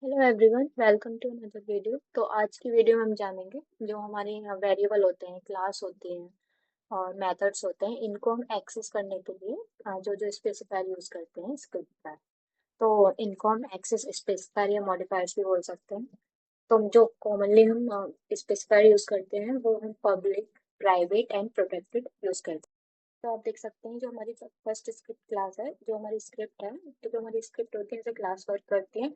Hello everyone, welcome to another video. तो आज की वीडियो में हम जानेंगे जो हमारे वेरिएबल होते हैं, क्लास होती हैं और मेथड्स होते हैं, इनको हम एक्सेस करने के लिए जो जो स्पेसिफायर यूज करते हैं स्क्रिप्ट का। तो इनको हम एक्सेस स्पेसिफायर या मॉडिफायर्स भी बोल सकते हैं। तो जो कॉमनली हम स्पेसिफायर यूज करते हैं वो हम public, private and protected use करते हैं। तो आप देख सकते हैं जो हमारी फर्स्ट स्क्रिप्ट क्लास है, जो हमारी स्क्रिप्ट है, तो जो हमारी स्क्रिप्ट होती है जैसे क्लास वर्क करती है।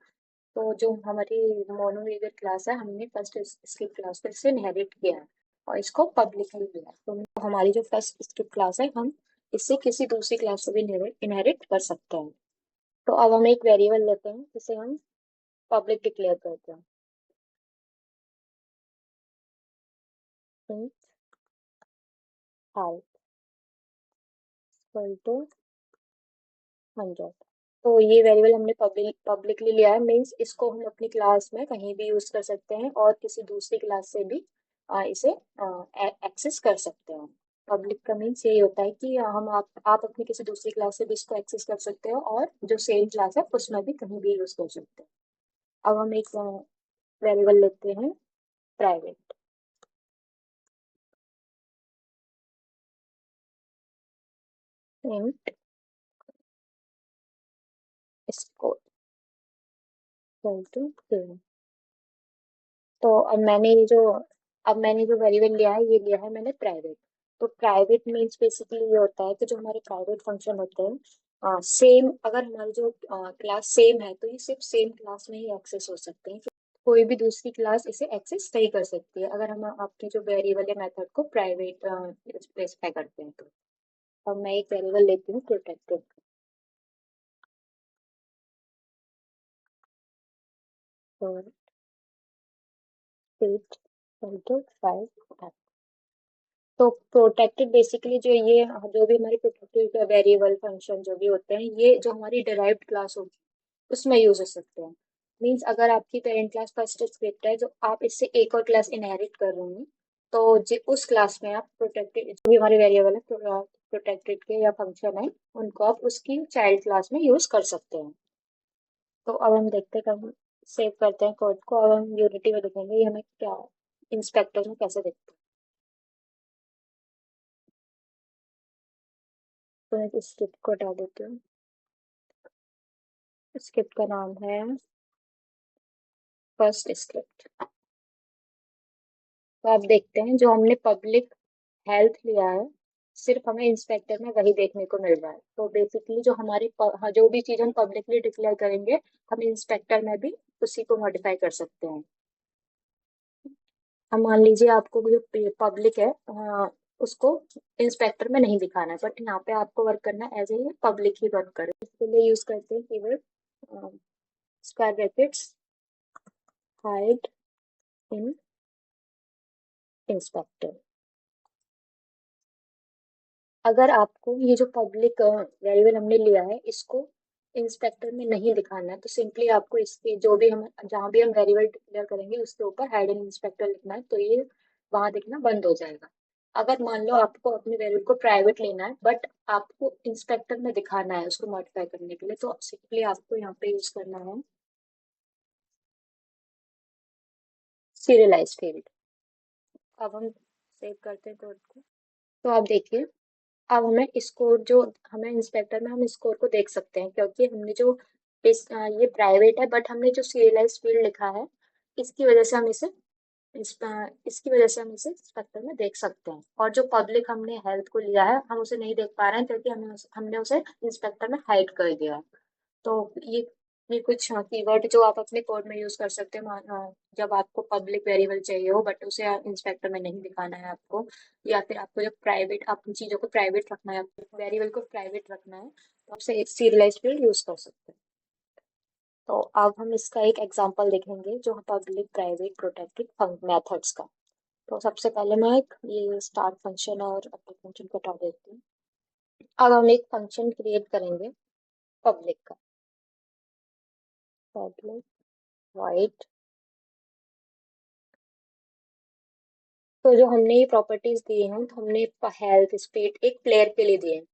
तो जो हमारी मोनोलिनियर क्लास है, हमने फर्स्ट स्क्रिप्ट क्लास को इससे इनहेरिट किया है और इसको पब्लिकली दिया है। तो हमारी जो फर्स्ट स्क्रिप्ट क्लास है, हम इससे किसी दूसरी क्लास से भी इनहेरिट कर सकते हैं। तो अब हम एक वेरिएबल लेते हैं जिसे हम पब्लिक डिक्लेयर करते हैं। int height equal to 100। तो ये वेरिएबल हमने पब्लिकली लिया है, मीन्स इसको हम अपनी क्लास में कहीं भी यूज कर सकते हैं और किसी दूसरी क्लास से भी इसे एक्सेस कर सकते हैं। पब्लिक का मीन्स यही होता है कि आप अपनी किसी दूसरी क्लास से भी इसको एक्सेस कर सकते हो और जो सेम क्लास है उसमें भी कहीं भी यूज कर सकते हैं। अब हम एक वेरिएबल लेते हैं private. int score equal to 0। तो अब मैंने जो वेरिएबल लिया है, ये लिया है मैंने प्राइवेट। तो प्राइवेट मीन्स बेसिकली ये होता है कि जो हमारे प्राइवेट फंक्शन होते हैं, सेम, अगर हमारी जो क्लास सेम है तो ये सिर्फ सेम क्लास में ही एक्सेस हो सकते हैं। कोई भी दूसरी क्लास इसे एक्सेस नहीं कर सकती है अगर हम अपनी जो वेरिएबल या मेथड को प्राइवेट स्पेसिफाई करते हैं। तो अब मैं एक वेरिएबल लेती हूँ प्रोटेक्टेड और 8.5। तो प्रोटेक्टेड बेसिकली जो भी हमारे प्रोटेक्टेड वेरिएबल फंक्शन जो भी होते हैं, ये जो हमारी डिराइव्ड क्लास होगी उसमें यूज हो सकते हैं। मींस अगर आपकी पेरेंट क्लास फर्स्ट स्क्रिप्ट है, जो आप इससे एक और क्लास इनहेरिट कर रहे हैं, तो उस क्लास में आप प्रोटेक्टेड जो भी हमारे वेरिएबल है, प्रोटेक्टेड के या फंक्शन है, उनको आप उसकी चाइल्ड क्लास में यूज कर सकते हैं। तो अब हम देखते हैं, हम सेव करते हैं कोड को। अब हम यूनिटी में देखेंगे ये हमें क्या इंस्पेक्टर में कैसे दिखता है। तो मैं इस स्क्रिप्ट को हटा देती हूँ। स्क्रिप्ट का नाम है फर्स्ट स्क्रिप्ट। तो आप देखते हैं जो हमने पब्लिक हेल्थ लिया है, सिर्फ हमें इंस्पेक्टर में वही देखने को मिल रहा है। तो बेसिकली जो भी चीज हम पब्लिकली डिक्लेयर करेंगे, हम इंस्पेक्टर में भी उसी को मॉडिफाई कर सकते हैं। हम मान लीजिए आपको जो पब्लिक है, उसको इंस्पेक्टर में नहीं दिखाना है, बट यहाँ पे आपको वर्क करना है एज ए पब्लिक ही वर्क करे। इसके लिए यूज करते हैं keyword square brackets hide in inspector. अगर आपको ये जो पब्लिक वेरिएबल हमने लिया है, इसको इंस्पेक्टर में नहीं दिखाना है, तो सिंपली आपको इसके जो भी हम जहाँ भी हम वेरिएबल डिक्लेयर करेंगे उसके ऊपर हाइड इन इंस्पेक्टर लिखना है, तो ये वहां दिखना बंद हो जाएगा। अगर मान लो आपको अपने वेरिएबल को प्राइवेट लेना है बट आपको इंस्पेक्टर में दिखाना है उसको मॉडिफाई करने के लिए, तो सिंपली आपको यहाँ पे यूज करना है सीरियलाइज फील्ड। अब हम सेव करते हैं कोड को। तो आप देखिए, अब हमें स्कोर जो हमें इंस्पेक्टर में हम स्कोर को देख सकते हैं, क्योंकि हमने जो ये प्राइवेट है बट हमने जो सीरियलाइज फील्ड लिखा है, इसकी वजह से हम इसे इसकी वजह से हम इसे इंस्पेक्टर में देख सकते हैं। और जो पब्लिक हमने हेल्थ को लिया है, हम उसे नहीं देख पा रहे हैं क्योंकि हमने उसे इंस्पेक्टर में हाइड कर दिया है। तो ये कुछ कीवर्ड जो आप अपने कोड में यूज कर सकते हैं, जब आपको पब्लिक वेरिएबल चाहिए हो बट उसे इंस्पेक्टर में नहीं दिखाना है आपको, या फिर आपको जब प्राइवेट अपनी चीजों को प्राइवेट रखना है, वेरिएबल को प्राइवेट रखना है, तो आप सीरियलाइज फील्ड यूज कर सकते हैं। तो अब हम इसका एक एग्जांपल देखेंगे जो पब्लिक, प्राइवेट, प्रोटेक्टेड मेथड्स का। तो सबसे पहले मैं एक ये स्टार्ट फंक्शन और अपने फंक्शन को हटा देती हूँ। अब हम एक फंक्शन क्रिएट करेंगे पब्लिक का। Public wide. तो जो हमने ये प्रॉपर्टीज दिए हैं, तो हमने हेल्थ, स्पीड एक प्लेयर के लिए दिए हैं।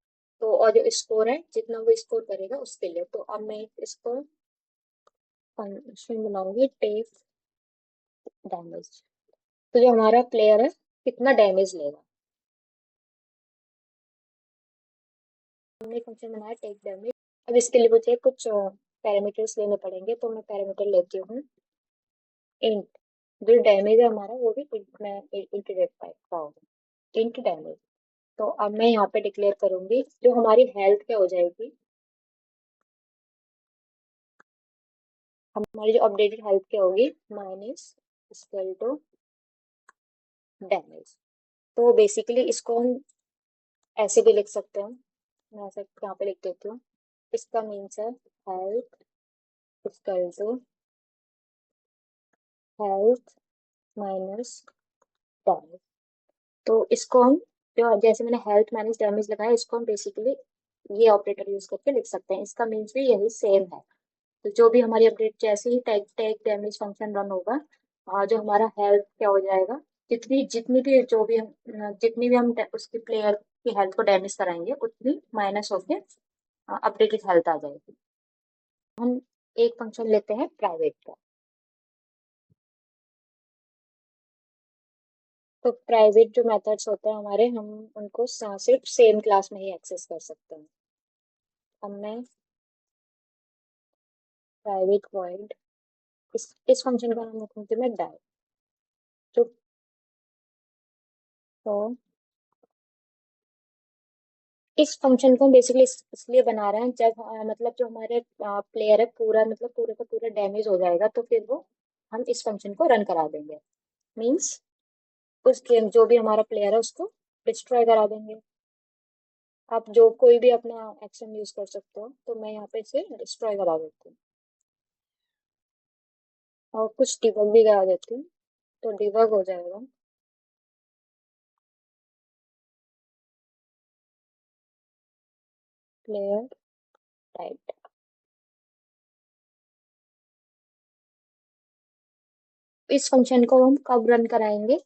तो और जो स्कोर है, जितना वो स्कोर करेगा उसके लिए। तो अब मैं इसको फंक्शन बनाऊंगी टेक डैमेज। तो जो हमारा प्लेयर है कितना डैमेज लेगा, हमने फंक्शन बनाया टेक डैमेज। अब इसके लिए मुझे कुछ पैरामीटर्स लेने पड़ेंगे, तो मैं पैरामीटर लेती हूँ इंट। जो डैमेज है हमारा वो भी int में इंट का होगा, इंट डैमेज। तो अब मैं यहाँ पे डिक्लेयर करूंगी जो हमारी हेल्थ क्या हो जाएगी, हमारी जो अपडेटेड हेल्थ क्या होगी, माइनस इक्वल टू डैमेज। तो बेसिकली इसको हम ऐसे भी लिख सकते हैं, मैं ऐसे यहाँ पे लिख देती हूँ। इसका मीन्स है health equal to health minus damage. तो इसको हम जो जैसे मैंने हेल्थ माइनस डैमेज लगाया, इसको हम बेसिकली ये ऑपरेटर यूज करके लिख सकते हैं। इसका मीन्स भी यही सेम है। तो जो भी हमारी अपडेट जैसे ही take take damage function run होगा, जो हमारा हेल्थ क्या हो जाएगा, जितनी जितनी भी जो भी हम जितनी भी हम उसकी प्लेयर की हेल्थ को डैमेज कराएंगे उतनी माइनस होके अपडेटेड हेल्थ आ जाएगी। हम एक फंक्शन लेते हैं प्राइवेट का। तो प्राइवेट जो मेथड्स होते हैं हमारे, हम उनको सिर्फ सेम क्लास में ही एक्सेस कर सकते हैं। अब मैं प्राइवेट वॉइड इस फंक्शन का नाम रखूंगी मैं डाई। तो तो इस फंक्शन को हम बेसिकली इसलिए बना रहे हैं, जब मतलब जो हमारे प्लेयर है पूरा मतलब पूरे का पूरा डैमेज हो जाएगा, तो फिर वो हम इस फंक्शन को रन करा देंगे। मीन्स उस गेम जो भी हमारा प्लेयर है उसको डिस्ट्रॉय करा देंगे। आप जो कोई भी अपना एक्शन यूज कर सकते हो, तो मैं यहाँ पे इसे डिस्ट्रॉय करा देती हूँ और कुछ डिबग भी करा देती हूँ, तो डिबग हो जाएगा प्लेयर टाइप। इस फंक्शन को हम कब रन कराएंगे,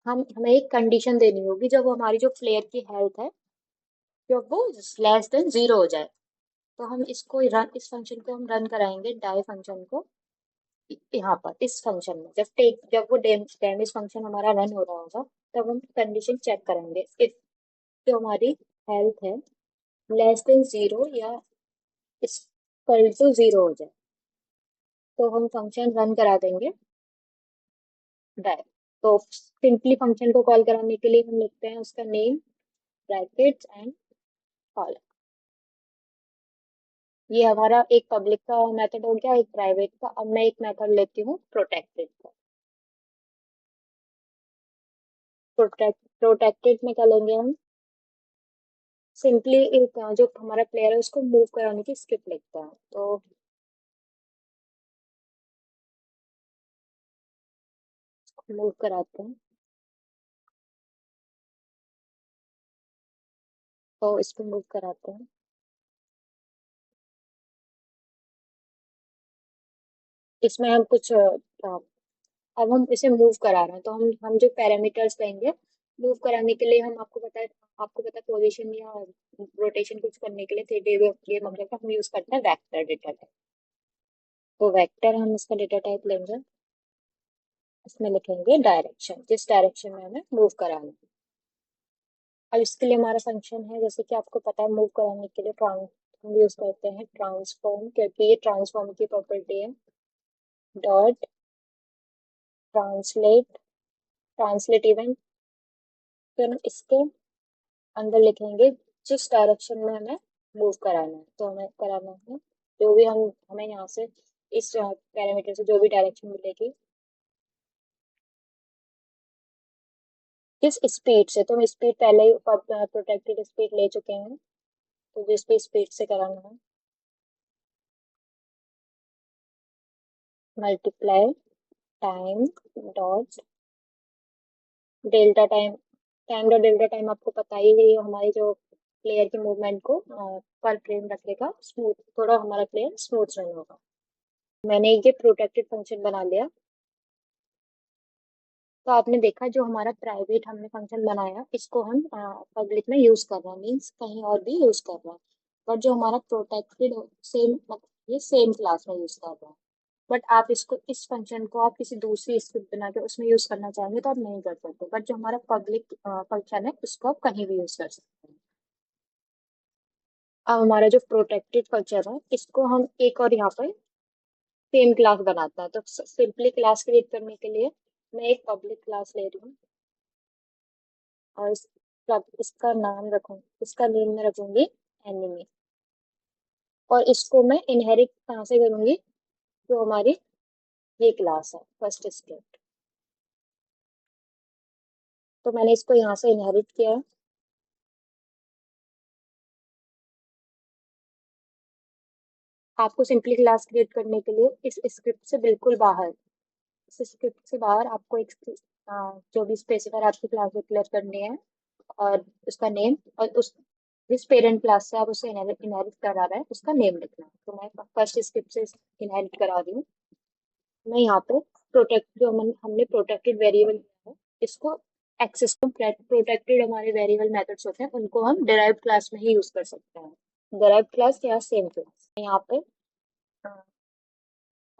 हम हमें एक कंडीशन देनी होगी जब हमारी जो प्लेयर की हेल्थ है जब वो लेस देन जीरो हो जाए। तो हम इसको रन इस फंक्शन को हम रन कराएंगे डाई फंक्शन को यहाँ पर इस फंक्शन में। जब वो डैमेज फंक्शन हमारा रन हो रहा होगा, तब हम कंडीशन चेक करेंगे इफ जो हमारी हेल्थ है लेस देन जीरो या इक्वल टू जीरो हो जाए, तो हम फंक्शन रन करा देंगे डाई। तो सिंपली फंक्शन को कॉल कराने के लिए हम लिखते हैं उसका नेम ब्रैकेट्स एंड कॉल। ये हमारा एक पब्लिक का मेथड हो गया, एक प्राइवेट का। अब मैं एक मेथड लेती हूँ प्रोटेक्टेड का। प्रोटेक्टेड में क्या लेंगे हम, सिंपली एक जो हमारा प्लेयर है उसको मूव कराने की स्क्रिप्ट लिखते हैं। तो मूव कराते हैं, तो इसको मूव कराते हैं। इसमें हम कुछ अब हम इसे मूव करा रहे हैं, तो हम जो पैरामीटर्स लेंगे मूव कराने के लिए, हम आपको पता है पोजीशन या रोटेशन कुछ करने के लिए 3D गेम वगैरह का हम यूज करते हैं वेक्टर डेटा टाइप। तो वेक्टर हम इसका डेटा टाइप लेंगे, इसमें लिखेंगे डायरेक्शन, जिस डायरेक्शन में हमें मूव कराना है। अब इसके लिए हमारा फंक्शन है, जैसे कि आपको पता है मूव कराने के लिए हम यूज करते हैं ट्रांसफॉर्म, क्योंकि ये ट्रांसफॉर्म की प्रॉपर्टी है। डॉट ट्रांसलेट ट्रांसलेट इवेंट, फिर हम इसके अंदर लिखेंगे जिस डायरेक्शन में हमें मूव कराना है। तो हमें कराना है जो भी हमें यहाँ से इस पैरामीटर से जो भी डायरेक्शन मिलेगी, किस स्पीड से, तो हम स्पीड पहले ही प्रोटेक्टेड स्पीड ले चुके हैं, तो जिस भी स्पीड से कराना है multiply time dot delta time. Time dot delta time आपको पता ही है, ये हमारी जो प्लेयर की मूवमेंट को पर फ्रेम रखेगा, स्मूथ थोड़ा हमारा प्लेयर स्मूथ रन होगा। मैंने ये प्रोटेक्टेड फंक्शन बना लिया। तो आपने देखा जो हमारा प्राइवेट हमने फंक्शन बनाया, इसको हम पब्लिक में यूज कर रहे हैं, मीन्स कहीं और भी यूज कर रहे हैं। पर जो हमारा प्रोटेक्टेड सेम ये सेम क्लास में यूज कर रहे हैं। बट आप इसको, इस फंक्शन को आप किसी दूसरी स्क्रिप्ट बना के उसमें यूज करना चाहेंगे तो आप नहीं कर सकते, बट जो हमारा पब्लिक फंक्शन है उसको आप कहीं भी यूज कर सकते हैं। अब हमारा जो प्रोटेक्टेड फंक्शन है इसको हम एक और यहाँ पर सेम क्लास बनाता है, तो सिंपली क्लास क्रिएट करने के लिए मैं एक पब्लिक क्लास ले रही हूँ और इसका नाम रखूँ, इसका नेम मैं रखूंगी एनिमी। और इसको मैं इनहेरिट कहाँ से करूंगी, जो हमारी ये क्लास है फर्स्ट स्टेप। तो मैंने इसको यहाँ से इनहेरिट किया है। आपको सिंपली क्लास क्रिएट करने के लिए इस स्क्रिप्ट से बिल्कुल बाहर, इस स्क्रिप्ट से बाहर आपको एक जो भी स्पेसिफायर आपकी क्लास डिक्लेयर करनी है और उसका नेम, और उस जिस पेरेंट क्लास से आप उसे इनहेरिट करा रहा है उसका नेम लिखना है। तो मैं फर्स्ट स्क्रिप्ट से इनहेरिट करा रही हूँ। मैं यहाँ पे प्रोटेक्ट, जो हमने प्रोटेक्टेड वेरिएबल है इसको एक्सेस, प्रोटेक्टेड हमारे वेरिएबल मेथड्स होते हैं उनको हम डिराइव्ड क्लास में ही यूज कर सकते हैं। डिराइव्ड क्लास या सेम क्लास, यहाँ पे अ,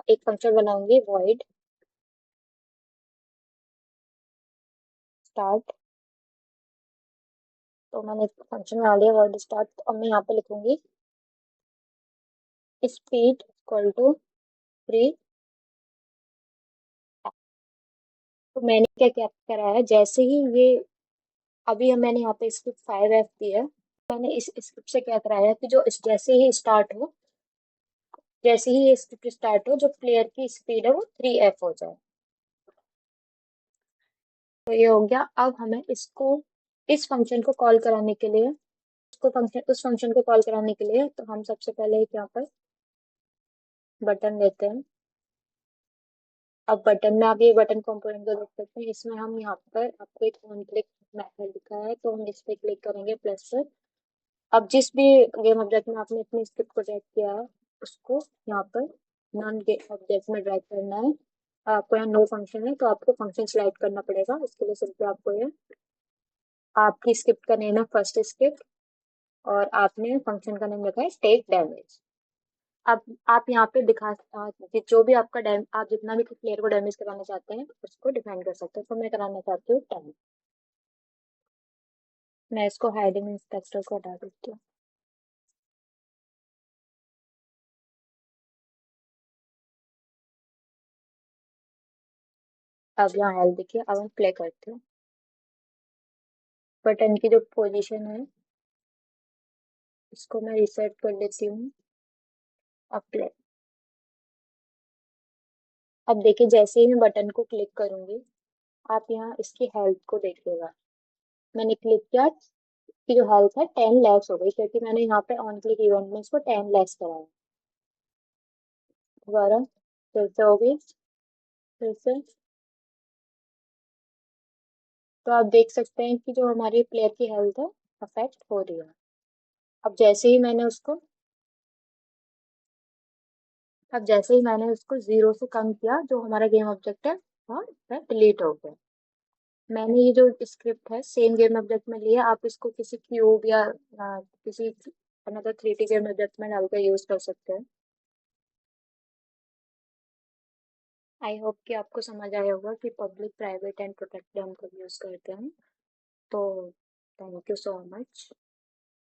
एक फंक्शन बनाऊंगी void start। तो मैंने फंक्शन बना लिया void start, तो अब मैं यहाँ पे लिखूंगी स्पीड इक्वल टू 3। तो मैंने क्या क्या करा है, जैसे ही ये अभी मैंने यहाँ पे स्क्रिप्ट 5F दी है, मैंने इस स्क्रिप्ट से क्या कराया है कि जो जैसे ही स्टार्ट हो, जैसे ही ये स्क्रिप्ट स्टार्ट हो जो प्लेयर की स्पीड है वो 3F हो जाए। तो ये हो गया। अब हमें इसको, इस फंक्शन को कॉल कराने के लिए, उसको फंक्शन, उस फंक्शन को कॉल कराने के लिए तो हम सबसे पहले एक यहाँ पर बटन लेते हैं। अब बटन में आप ये बटन कंपोनेंट को देख सकते हैं, इसमें हम यहाँ पर आपको एक ऑन क्लिक मेथड दिखा है तो हम इस पे क्लिक करेंगे प्लस पर। अब जिस भी गेम ऑब्जेक्ट में आपने अपनी स्क्रिप्ट को ड्रैग किया है उसको यहाँ पर नॉन गेम ऑब्जेक्ट में ड्रैग करना है। आपको यहाँ नो फंक्शन है तो आपको फंक्शन सिलेक्ट करना पड़ेगा, उसके लिए सिर्फ आपको ये, आपकी स्क्रिप्ट का नेम है फर्स्ट स्क्रिप्ट और आपने फंक्शन का नेम रखा है टेक डैमेज। अब आप यहाँ पे जो भी आपका आप जितना भी प्लेयर को डैमेज कराना चाहते हैं उसको डिफाइन कर सकते हैं। तो मैं कराना चाहती हूँ 10। मैं इसको हाइडिंग इंस्पेक्टर को हटा देती हूँ। अब यहाँ हेल्थ देखिए, अब हम प्ले करते हैं। बटन की जो पोजीशन है इसको मैं रिसेट कर लेती हूँ। अब प्ले। अब देखिए जैसे ही मैं बटन को क्लिक करूंगी आप यहाँ इसकी हेल्थ को देखिएगा। मैंने क्लिक किया कि जो हेल्थ है 10 लैक्स हो गई, क्योंकि मैंने यहाँ पे ऑन क्लिक इवेंट में इसको 10 लैक्स कराया। दोबारा फिर से होगी, फिर से। तो आप देख सकते हैं कि जो हमारी प्लेयर की हेल्थ है अफेक्ट हो रही है। अब जैसे ही मैंने उसको, अब जैसे ही मैंने उसको 0 से कम किया जो हमारा गेम ऑब्जेक्ट है और वह डिलीट हो गया। मैंने ये जो स्क्रिप्ट है सेम गेम ऑब्जेक्ट में लिया, आप इसको किसी क्यूब या किसी अनदर 3D गेम ऑब्जेक्ट में डालकर यूज कर सकते हैं। आई होप कि आपको समझ आया होगा कि पब्लिक, प्राइवेट एंड प्रोटेक्टेड हम कब यूज करते हैं। तो थैंक यू सो मच।